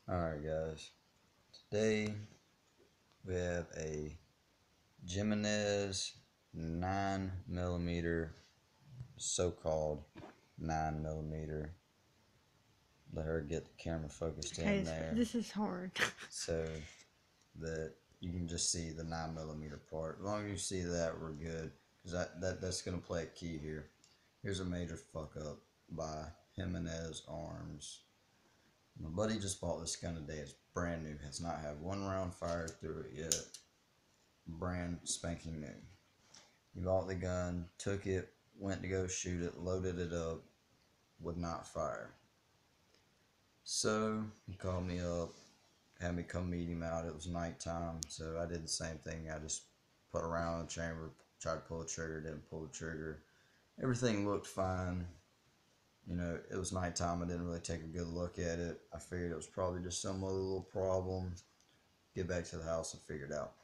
Alright guys, today we have a Jimenez 9mm, so-called 9mm. Let her get the camera focused in there This is hard. so that you can just see the 9mm part. As long as you see that, we're good, because that's going to play a key here. Here's a major fuck up by Jimenez Arms. My buddy just bought this gun today. It's brand new. Has not had one round fired through it yet. Brand spanking new. He bought the gun, took it, went to go shoot it, loaded it up, would not fire. So he called me up, had me come meet him out. It was nighttime, so I did the same thing. I just put a round in the chamber, tried to pull the trigger, didn't pull the trigger. Everything looked fine. You know, it was nighttime. I didn't really take a good look at it. I figured it was probably just some other little problem. Get back to the house and figure it out.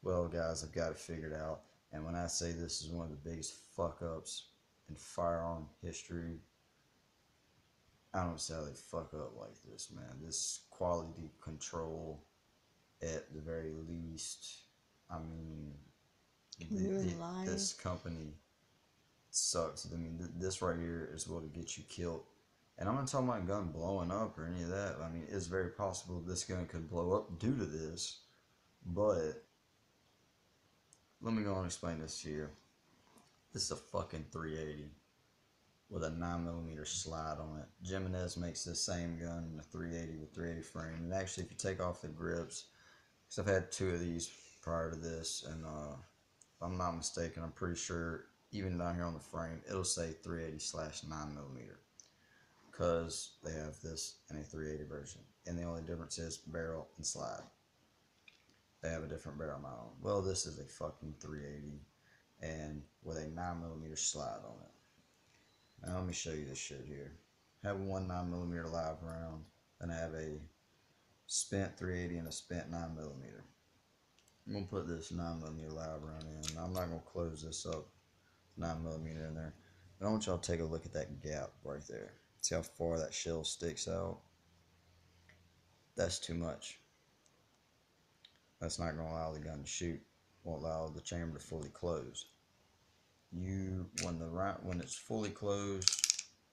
Well, guys, I've got it figured out. And when I say this is one of the biggest fuck ups in firearm history, I don't see how they fuck up like this, man. This quality control, at the very least. I mean, this company sucks. I mean, this right here is what will get you killed. And I'm not talking about a gun blowing up or any of that. I mean, it's very possible this gun could blow up due to this. But let me go and explain this to you. This is a fucking 380 with a 9mm slide on it. Jimenez makes this same gun in a 380 with 380 frame. And actually, if you take off the grips, because I've had two of these prior to this, and if I'm not mistaken, I'm pretty sure even down here on the frame, it'll say 380/9mm, because they have this in a 380 version. And the only difference is barrel and slide. They have a different barrel mount. Well, this is a fucking 380 and with a 9mm slide on it. Now let me show you this shit here. I have one 9mm live round, and I have a spent 380 and a spent 9mm. I'm gonna put this 9mm live round in. Now, I'm not gonna close this up 9mm in there, but I want y'all to take a look at that gap right there. See how far that shell sticks out? That's too much. That's not gonna allow the gun to shoot. Won't allow the chamber to fully close. When it's fully closed,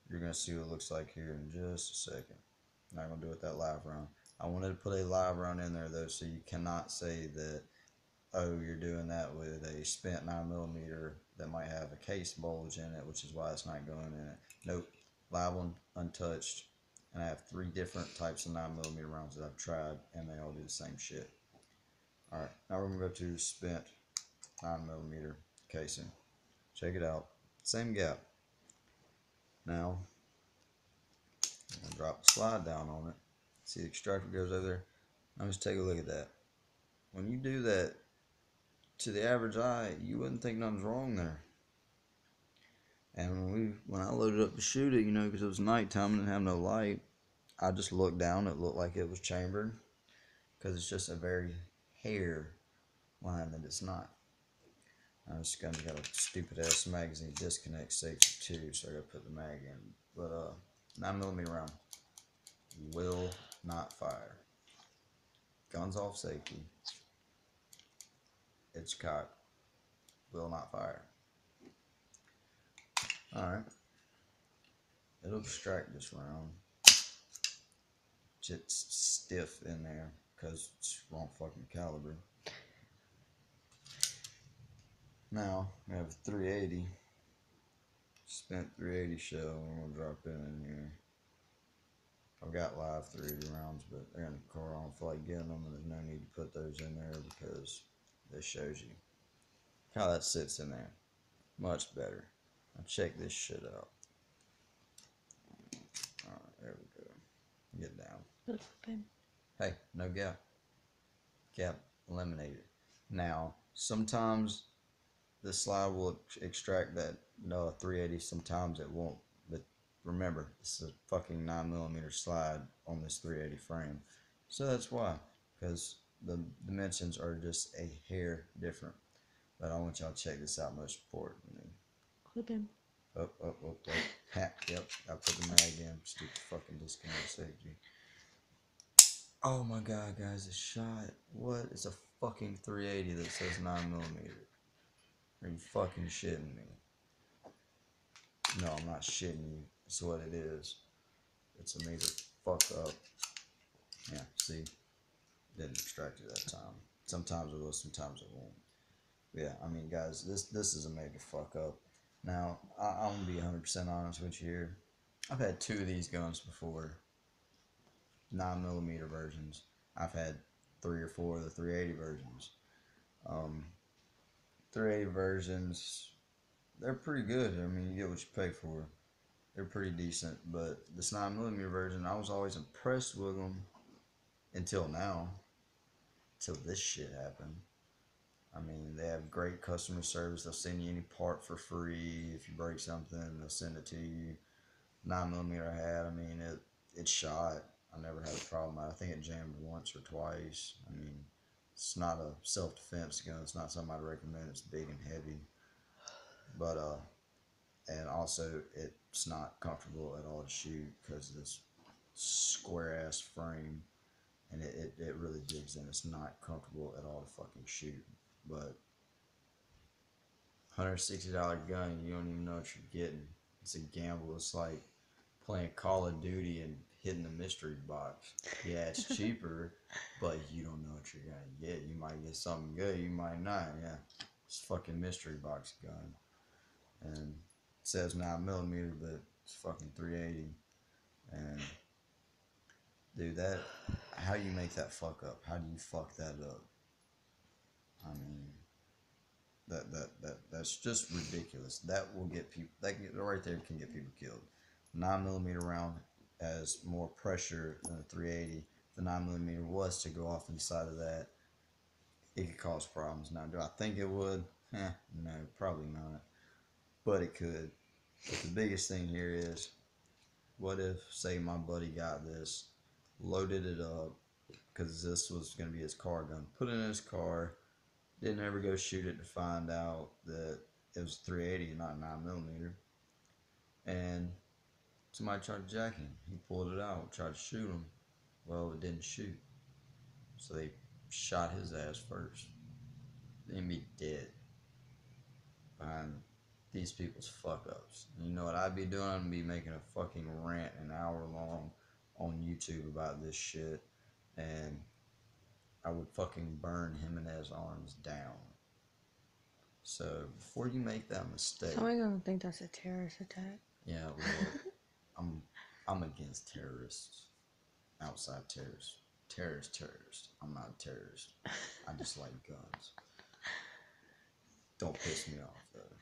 you're gonna see what it looks like here in just a second. Not gonna do it that live round. I wanted to put a live round in there though, so you cannot say that, oh, you're doing that with a spent 9mm that might have a case bulge in it, which is why it's not going in it. Nope, live one, untouched. And I have 3 different types of 9mm rounds that I've tried, and they all do the same shit. Alright, now we're gonna go to spent 9mm casing. Check it out. Same gap. Now, I'm going to drop the slide down on it. See the extractor goes over there? Now just take a look at that. When you do that, to the average eye, you wouldn't think nothing's wrong there. And when I loaded up to shoot it, you know, because it was nighttime and didn't have no light, I just looked down. It looked like it was chambered, because it's just a very hair line that it's not. Now this gun's got a stupid ass magazine disconnect safety too, so I gotta put the mag in. But 9mm round will not fire. Guns off safety. It's cocked. Will not fire. Alright. It'll extract this round. It's stiff in there because it's wrong fucking caliber. Now we have a 380. Spent 380 shell. We're gonna drop it in here. I've got live 380 rounds, but they're in the car. I don't feel like getting them, and there's no need to put those in there because this shows you how that sits in there. Much better. Now check this shit out. Alright, there we go. Get down. Hey, no gap. Gap eliminated. Now, sometimes the slide will extract that 380, sometimes it won't. But remember, this is a fucking 9mm slide on this 380 frame. So that's why, because the dimensions are just a hair different. But I want y'all to check this out most importantly. Clip him. Oh. Ha, yep, I put the mag in. Stupid fucking disconnect safety. Oh my god, guys, a shot. What? It's a fucking 380 that says 9mm. Are you fucking shitting me? No, I'm not shitting you. It's what it is. It's a major fuck up. Yeah, see? Didn't extract it that time. Sometimes it will, sometimes it won't. Yeah, I mean, guys, this is a major fuck up. Now, I'm gonna be 100% honest with you here. I've had two of these guns before, 9mm versions. I've had 3 or 4 of the 380 versions. Um, 380 versions, they're pretty good. I mean, you get what you pay for. They're pretty decent, but this 9mm version, I was always impressed with them until now, until this shit happened. I mean, they have great customer service. They'll send you any part for free. If you break something, they'll send it to you. 9mm I had, I mean, it shot. I never had a problem. I think it jammed once or twice. I mean, it's not a self-defense gun. It's not something I'd recommend. It's big and heavy. But, and also it's not comfortable at all to shoot because of this square-ass frame. And it really digs in. It's not comfortable at all to fucking shoot. But $160 gun, you don't even know what you're getting. It's a gamble. It's like playing Call of Duty and hitting the mystery box. Yeah, it's cheaper, but you don't know what you're gonna get. You might get something good, you might not. Yeah, it's a fucking mystery box gun, and it says 9mm, but it's fucking 380. And dude, that how you make that fuck up? How do you fuck that up? I mean, that's just ridiculous. That will get people. Right there can get people killed. 9mm round has more pressure than a 380. If the 9mm was to go off inside of that, it could cause problems. Now, do I think it would? No, probably not. But it could. But the biggest thing here is, what if, say, my buddy got this, loaded it up, because this was going to be his car gun, put it in his car, didn't ever go shoot it to find out that it was 380, not 9mm, and somebody tried to jack him. He pulled it out, tried to shoot him. Well, it didn't shoot. So they shot his ass first. Then he'd be dead behind these people's fuck ups. And you know what I'd be doing? I'd be making a fucking rant an hour long on YouTube about this shit. And I would fucking burn Jimenez arms down. So before you make that mistake. Somebody gonna think that's a terrorist attack. Yeah, well, I'm against terrorists. Outside terrorists. Terrorist. I'm not a terrorist. I just like guns. Don't piss me off, though.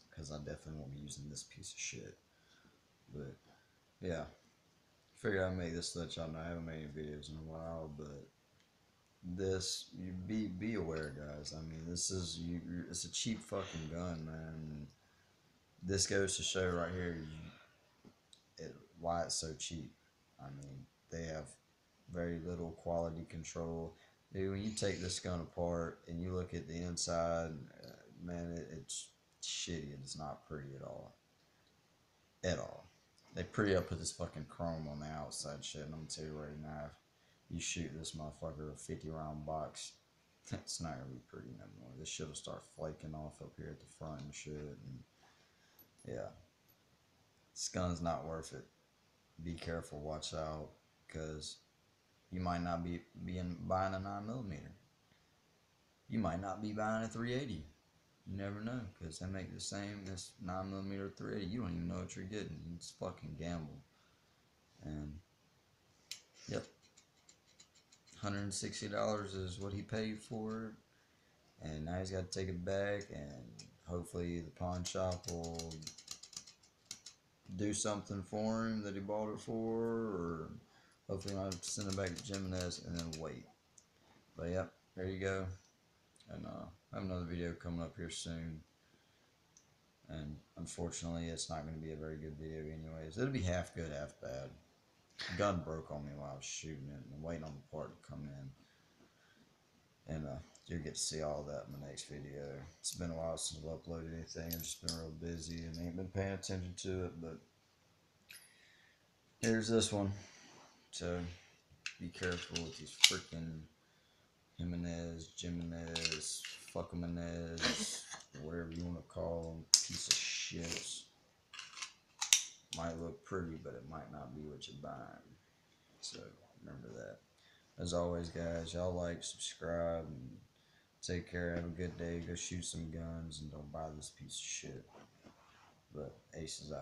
Because I definitely won't be using this piece of shit. But, yeah. Figured I'd make this to let y'all know. I haven't made any videos in a while, but this, you be aware, guys. I mean, this is, it's a cheap fucking gun, man. This goes to show right here why it's so cheap. I mean, they have very little quality control. Dude, when you take this gun apart and you look at the inside, man, it's shitty. It's not pretty at all. At all. They pretty up with this fucking chrome on the outside shit, and I'm gonna tell you right now, if you shoot this motherfucker a 50-round box, it's not gonna be pretty no more. This shit will start flaking off up here at the front and shit, and yeah. This gun's not worth it. Be careful, watch out, because you might not be buying a 9mm. You might not be buying a 380. You never know, because they make the same as 9mm 380. You don't even know what you're getting. It's fucking gamble. And, yep. $160 is what he paid for it. And now he's got to take it back, and hopefully the pawn shop will do something for him that he bought it for, or hopefully I'll send it back to Jimenez and then wait. But yep, there you go. And I have another video coming up here soon. And unfortunately, it's not going to be a very good video anyways. It'll be half good, half bad. The gun broke on me while I was shooting it, and I'm waiting on the part to come in. And you'll get to see all that in the next video. It's been a while since I've uploaded anything. I've just been real busy and ain't been paying attention to it. But here's this one. So be careful with these freaking Jimenez, Fuckamanez, whatever you want to call them, piece of shits. Might look pretty, but it might not be what you're buying. So remember that. As always, guys, y'all like, subscribe, and take care. Have a good day. Go shoot some guns and don't buy this piece of shit. But Ace is out.